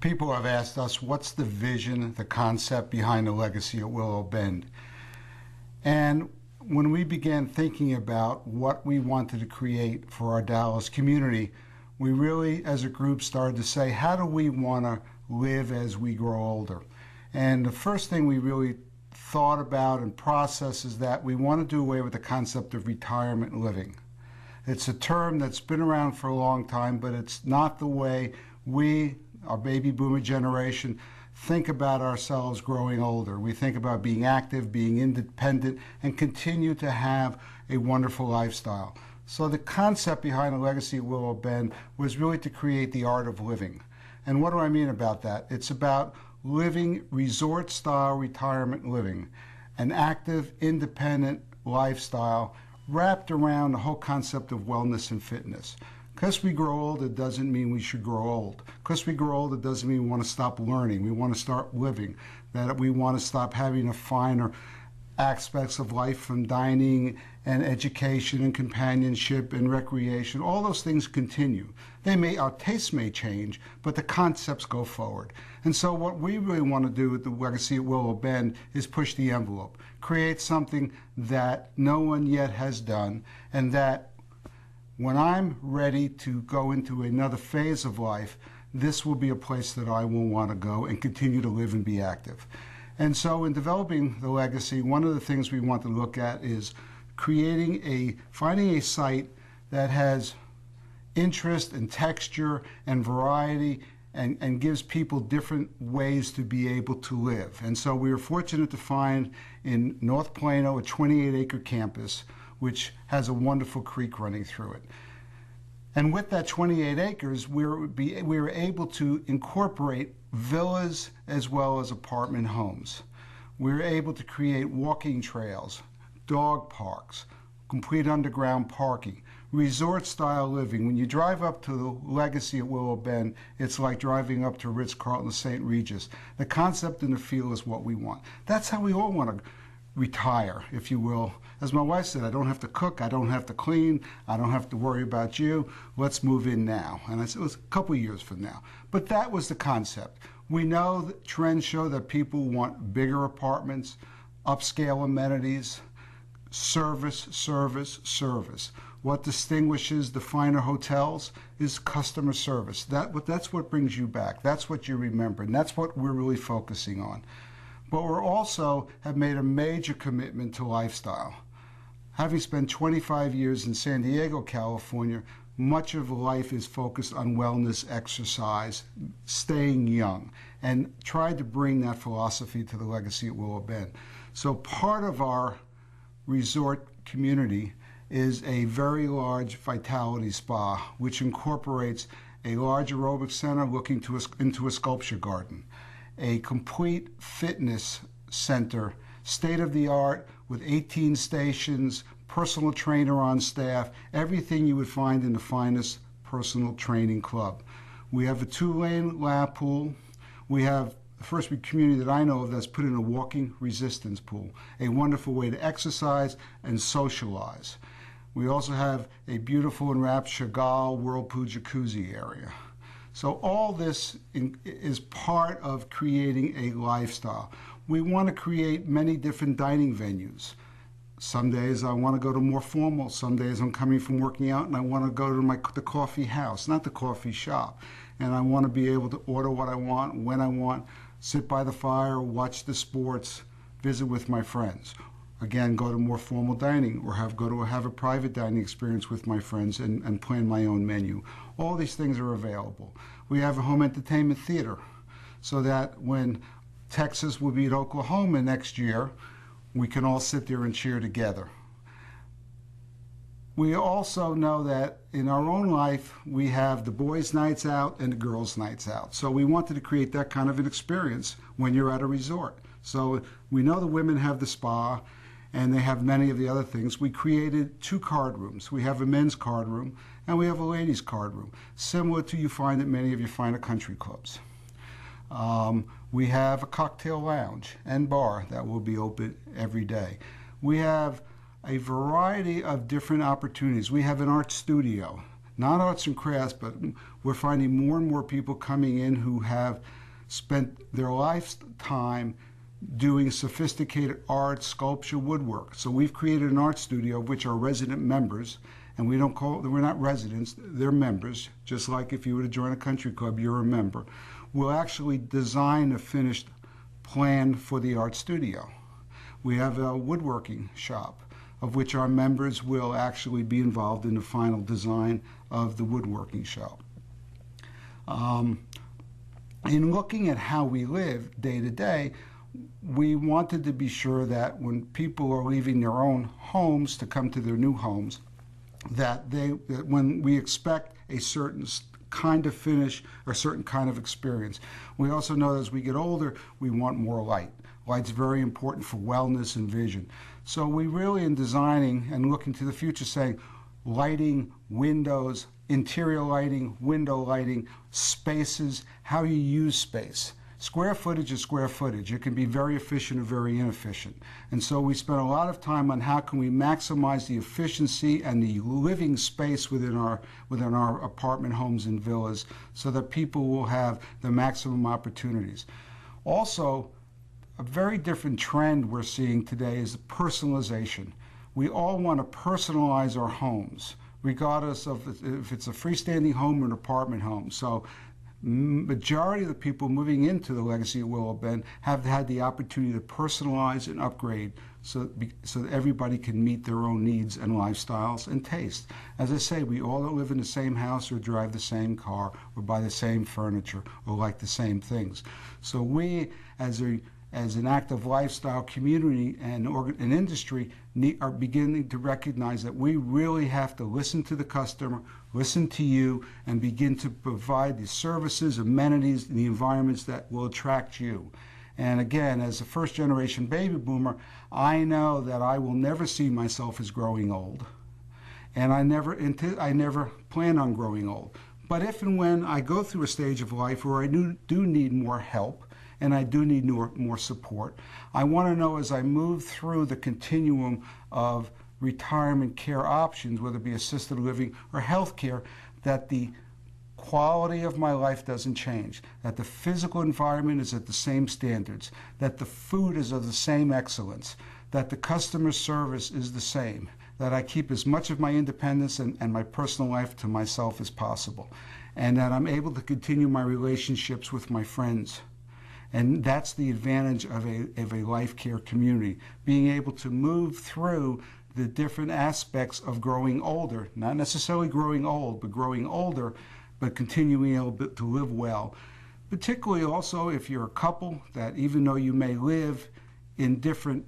People have asked us, what's the vision, the concept behind the legacy at Willow Bend? And when we began thinking about what we wanted to create for our Dallas community, we really, as a group, started to say, how do we want to live as we grow older? And the first thing we really thought about and processed is that we want to do away with the concept of retirement living. It's a term that's been around for a long time, but it's not the way we, our baby boomer generation, think about ourselves growing older. We think about being active, being independent, and continue to have a wonderful lifestyle. So the concept behind the legacy at Willow Bend was really to create the art of living. And what do I mean about that? It's about living resort-style retirement living, an active, independent lifestyle wrapped around the whole concept of wellness and fitness. Because we grow old, it doesn't mean we should grow old. Because we grow old, it doesn't mean we want to stop learning. We want to start living, that we want to stop having the finer aspects of life from dining and education and companionship and recreation. All those things continue. Our tastes may change, but the concepts go forward. And so what we really want to do with the legacy at Willow Bend is push the envelope, create something that no one yet has done, and that when I'm ready to go into another phase of life, this will be a place that I will want to go and continue to live and be active. And so in developing the legacy, one of the things we want to look at is finding a site that has interest and texture and variety and gives people different ways to be able to live. And so we were fortunate to find in North Plano a 28-acre campus which has a wonderful creek running through it. And with that 28 acres, we were able to incorporate villas as well as apartment homes. We were able to create walking trails, dog parks, complete underground parking, resort-style living. When you drive up to the legacy at Willow Bend, it's like driving up to Ritz-Carlton St. Regis. The concept and the feel is what we want. That's how we all want to retire, if you will. As my wife said, I don't have to cook, I don't have to clean, I don't have to worry about you. Let's move in now. And I said, it was a couple years from now. But that was the concept. We know that trends show that people want bigger apartments, upscale amenities, service, service, service. What distinguishes the finer hotels is customer service. That's what brings you back. That's what you remember. And that's what we're really focusing on. But we also have made a major commitment to lifestyle. Having spent 25 years in San Diego, California, much of life is focused on wellness, exercise, staying young, and tried to bring that philosophy to the legacy at Willow Bend. So part of our resort community is a very large vitality spa, which incorporates a large aerobic center looking into a sculpture garden, a complete fitness center, state-of-the-art, with 18 stations, personal trainer on staff, everything you would find in the finest personal training club. We have a 2-lane lap pool. We have the first community that I know of that's put in a walking resistance pool, a wonderful way to exercise and socialize. We also have a beautiful and wrapped Chagall whirlpool jacuzzi area. So all this is part of creating a lifestyle. We want to create many different dining venues. Some days I want to go to more formal. Some days I'm coming from working out and I want to go to the coffee house, not the coffee shop. And I want to be able to order what I want, when I want, sit by the fire, watch the sports, visit with my friends. Again, go to more formal dining or have a private dining experience with my friends and plan my own menu. All these things are available. We have a home entertainment theater so that when Texas will beat Oklahoma next year, we can all sit there and cheer together. We also know that in our own life, we have the boys' nights out and the girls' nights out. So we wanted to create that kind of an experience when you're at a resort. So we know the women have the spa and they have many of the other things. We created 2 card rooms. We have a men's card room and we have a ladies' card room, similar to you find at many of your finer country clubs. We have a cocktail lounge and bar that will be open every day. We have a variety of different opportunities. We have an art studio not arts and crafts, but we're finding more and more people coming in who have spent their lifetime doing sophisticated art, sculpture, woodwork. So we've created an art studio of which are resident members, and we're not residents, they're members. Just like if you were to join a country club, you're a member. We'll actually design a finished plan for the art studio. We have a woodworking shop of which our members will actually be involved in the final design of the woodworking shop. In looking at how we live day to day, we wanted to be sure that when people are leaving their own homes to come to their new homes, that when we expect a certain kind of finish or a certain kind of experience. We also know that as we get older, we want more light. Light's very important for wellness and vision. So we really, in designing and looking to the future, saying lighting, windows, interior lighting, window lighting, spaces, how you use space. Square footage is square footage. It can be very efficient or very inefficient. And so we spent a lot of time on how can we maximize the efficiency and the living space within our apartment homes and villas so that people will have the maximum opportunities. Also, a very different trend we're seeing today is personalization. We all want to personalize our homes, regardless of if it's a freestanding home or an apartment home. So majority of the people moving into the legacy at Willow Bend have had the opportunity to personalize and upgrade so that everybody can meet their own needs and lifestyles and tastes. As I say, we all don't live in the same house or drive the same car or buy the same furniture or like the same things. So we, as an active lifestyle community and industry, are beginning to recognize that we really have to listen to the customer, listen to you, and begin to provide the services, amenities, and the environments that will attract you. And again, as a first-generation baby boomer, I know that I will never see myself as growing old. And I never plan on growing old. But if and when I go through a stage of life where I do need more help, and I do need more support, I want to know as I move through the continuum of retirement care options, whether it be assisted living or health care, that the quality of my life doesn't change, that the physical environment is at the same standards, that the food is of the same excellence, that the customer service is the same, that I keep as much of my independence and my personal life to myself as possible, and that I'm able to continue my relationships with my friends. And that's the advantage of a life care community, being able to move through the different aspects of growing older, not necessarily growing old, but growing older, but continuing able to live well. Particularly also if you're a couple that even though you may live in different,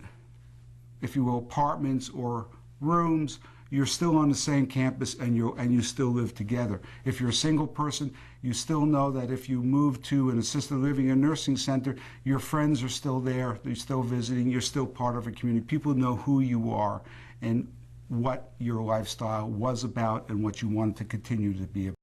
if you will, apartments or rooms, you're still on the same campus and you still live together. If you're a single person, you still know that if you move to an assisted living or nursing center, your friends are still there, they're still visiting, you're still part of a community. People know who you are and what your lifestyle was about and what you want to continue to be about.